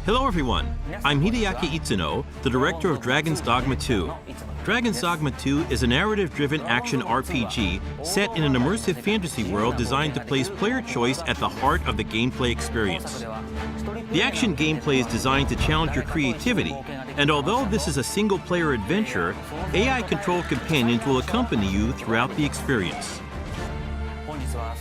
Hello everyone, I'm Hideaki Itsuno, the director of Dragon's Dogma 2. Dragon's Dogma 2 is a narrative-driven action RPG set in an immersive fantasy world designed to place player choice at the heart of the gameplay experience. The action gameplay is designed to challenge your creativity, and although this is a single-player adventure, AI-controlled companions will accompany you throughout the experience.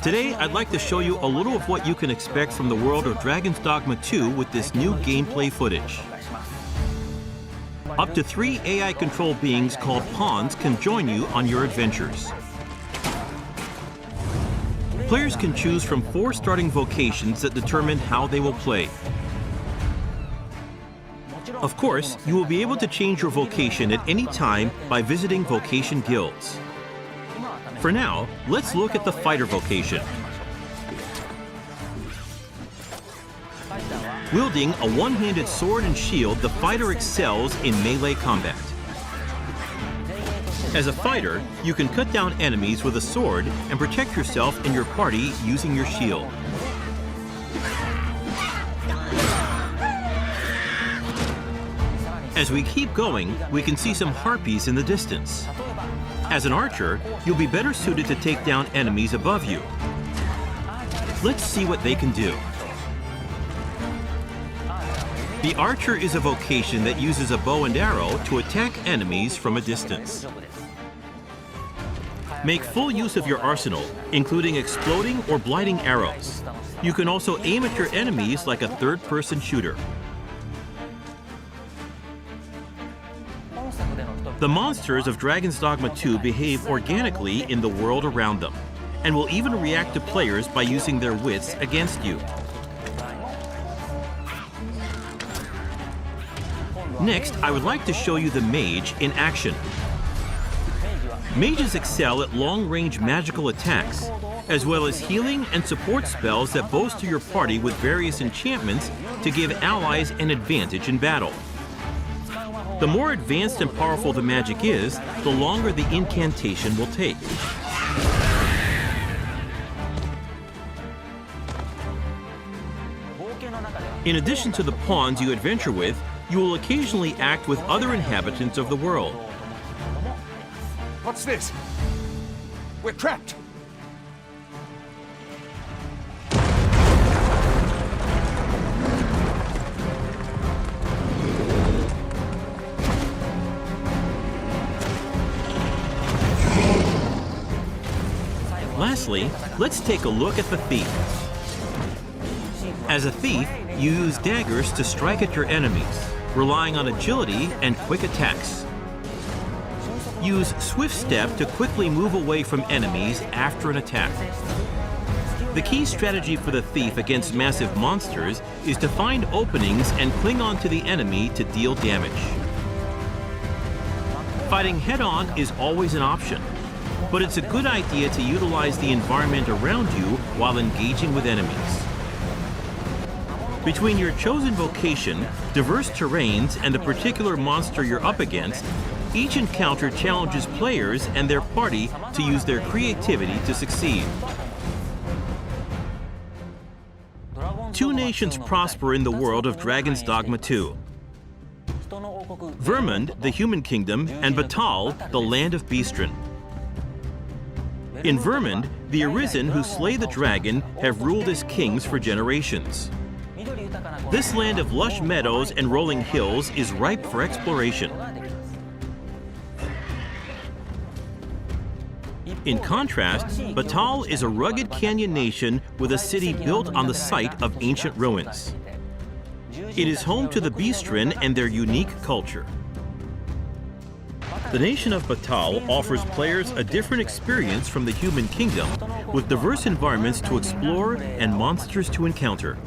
Today, I'd like to show you a little of what you can expect from the world of Dragon's Dogma 2 with this new gameplay footage. Up to 3 AI-controlled beings called pawns can join you on your adventures. Players can choose from 4 starting vocations that determine how they will play. Of course, you will be able to change your vocation at any time by visiting vocation guilds. For now, let's look at the fighter vocation. Wielding a one-handed sword and shield, the fighter excels in melee combat. As a fighter, you can cut down enemies with a sword and protect yourself and your party using your shield. As we keep going, we can see some harpies in the distance. As an archer, you'll be better suited to take down enemies above you. Let's see what they can do. The archer is a vocation that uses a bow and arrow to attack enemies from a distance. Make full use of your arsenal, including exploding or blighting arrows. You can also aim at your enemies like a third-person shooter. The monsters of Dragon's Dogma 2 behave organically in the world around them, and will even react to players by using their wits against you. Next, I would like to show you the mage in action. Mages excel at long-range magical attacks, as well as healing and support spells that bolster your party with various enchantments to give allies an advantage in battle. The more advanced and powerful the magic is, the longer the incantation will take. In addition to the pawns you adventure with, you will occasionally act with other inhabitants of the world. What's this? We're trapped! Lastly, let's take a look at the thief. As a thief, you use daggers to strike at your enemies, relying on agility and quick attacks. Use swift step to quickly move away from enemies after an attack. The key strategy for the thief against massive monsters is to find openings and cling on to the enemy to deal damage. Fighting head-on is always an option, but it's a good idea to utilize the environment around you while engaging with enemies. Between your chosen vocation, diverse terrains, and the particular monster you're up against, each encounter challenges players and their party to use their creativity to succeed. 2 nations prosper in the world of Dragon's Dogma 2. Vermund, the human kingdom, and Batal, the land of Beastren. In Vermund, the Arisen who slay the dragon have ruled as kings for generations. This land of lush meadows and rolling hills is ripe for exploration. In contrast, Batal is a rugged canyon nation with a city built on the site of ancient ruins. It is home to the Beastren and their unique culture. The nation of Batal offers players a different experience from the human kingdom, with diverse environments to explore and monsters to encounter.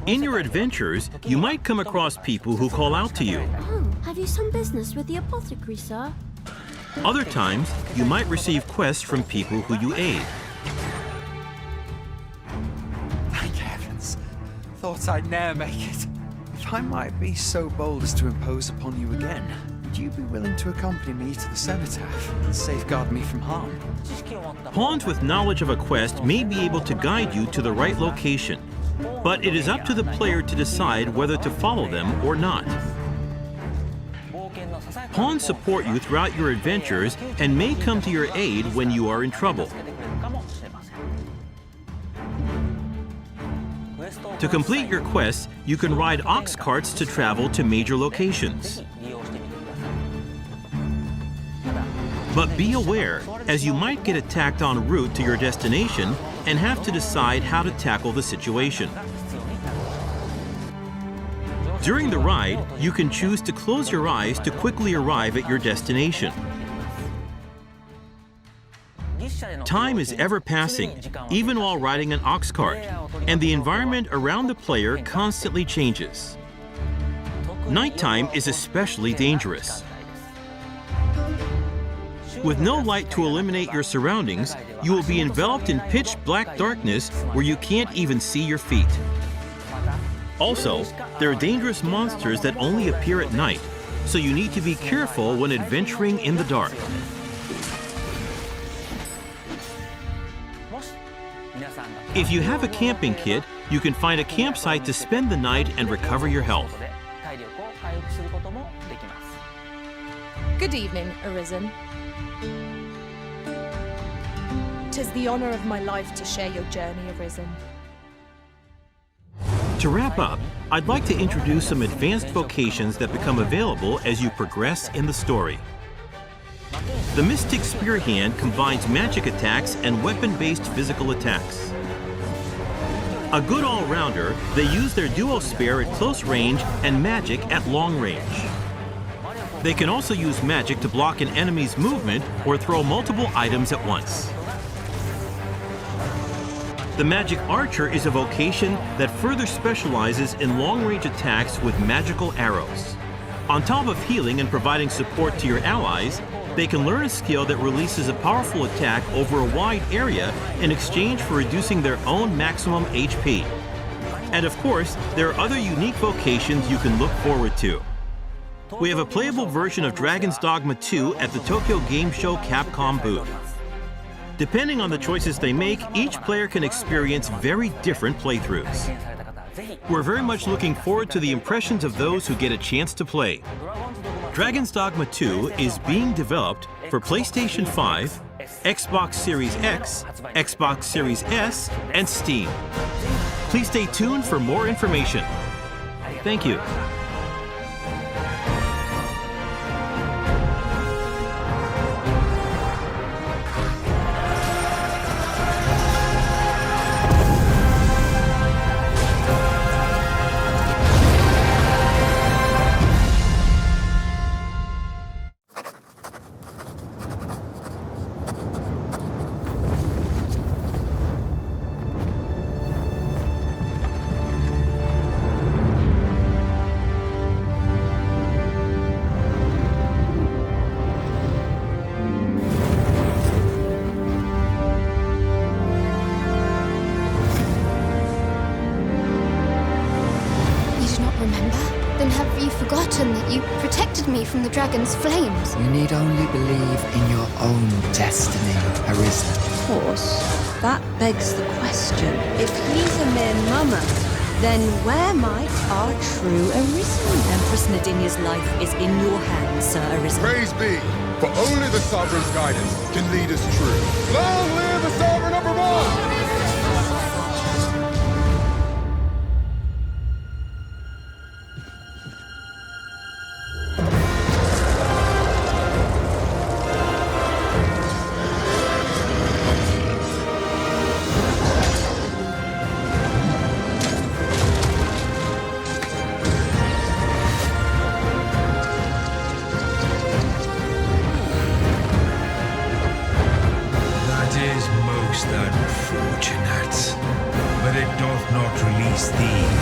In your adventures, you might come across people who call out to you. Oh, have you some business with the apothecary, sir? Other times, you might receive quests from people who you aid. Thank heavens. Thought I'd ne'er make it. If I might be so bold as to impose upon you again, you be willing to accompany me to the cenotaph and safeguard me from harm? Pawns with knowledge of a quest may be able to guide you to the right location, but it is up to the player to decide whether to follow them or not. Pawns support you throughout your adventures and may come to your aid when you are in trouble. To complete your quests, you can ride ox carts to travel to major locations. But be aware, as you might get attacked en route to your destination and have to decide how to tackle the situation. During the ride, you can choose to close your eyes to quickly arrive at your destination. Time is ever passing, even while riding an ox cart, and the environment around the player constantly changes. Nighttime is especially dangerous. With no light to illuminate your surroundings, you will be enveloped in pitch black darkness where you can't even see your feet. Also, there are dangerous monsters that only appear at night, so you need to be careful when adventuring in the dark. If you have a camping kit, you can find a campsite to spend the night and recover your health. Good evening, Arisen. 'Tis the honor of my life to share your journey, Arisen. To wrap up, I'd like to introduce some advanced vocations that become available as you progress in the story. The Mystic Spear Hand combines magic attacks and weapon-based physical attacks. A good all-rounder, they use their duo spear at close range and magic at long range. They can also use magic to block an enemy's movement or throw multiple items at once. The Magic Archer is a vocation that further specializes in long-range attacks with magical arrows. On top of healing and providing support to your allies, they can learn a skill that releases a powerful attack over a wide area in exchange for reducing their own maximum HP. And of course, there are other unique vocations you can look forward to. We have a playable version of Dragon's Dogma 2 at the Tokyo Game Show Capcom booth. Depending on the choices they make, each player can experience very different playthroughs. We're very much looking forward to the impressions of those who get a chance to play. Dragon's Dogma 2 is being developed for PlayStation 5, Xbox Series X, Xbox Series S, and Steam. Please stay tuned for more information. Thank you. From the dragon's flames. You need only believe in your own destiny, Arisen. Of course, that begs the question. If he's a mere mummer, then where might our true Arisen? Empress Nadinia's life is in your hands, Sir Arisen. Praise be, for only the Sovereign's guidance can lead us true. Long live the Sovereign of Vermont! Unfortunate, but it doth not release thee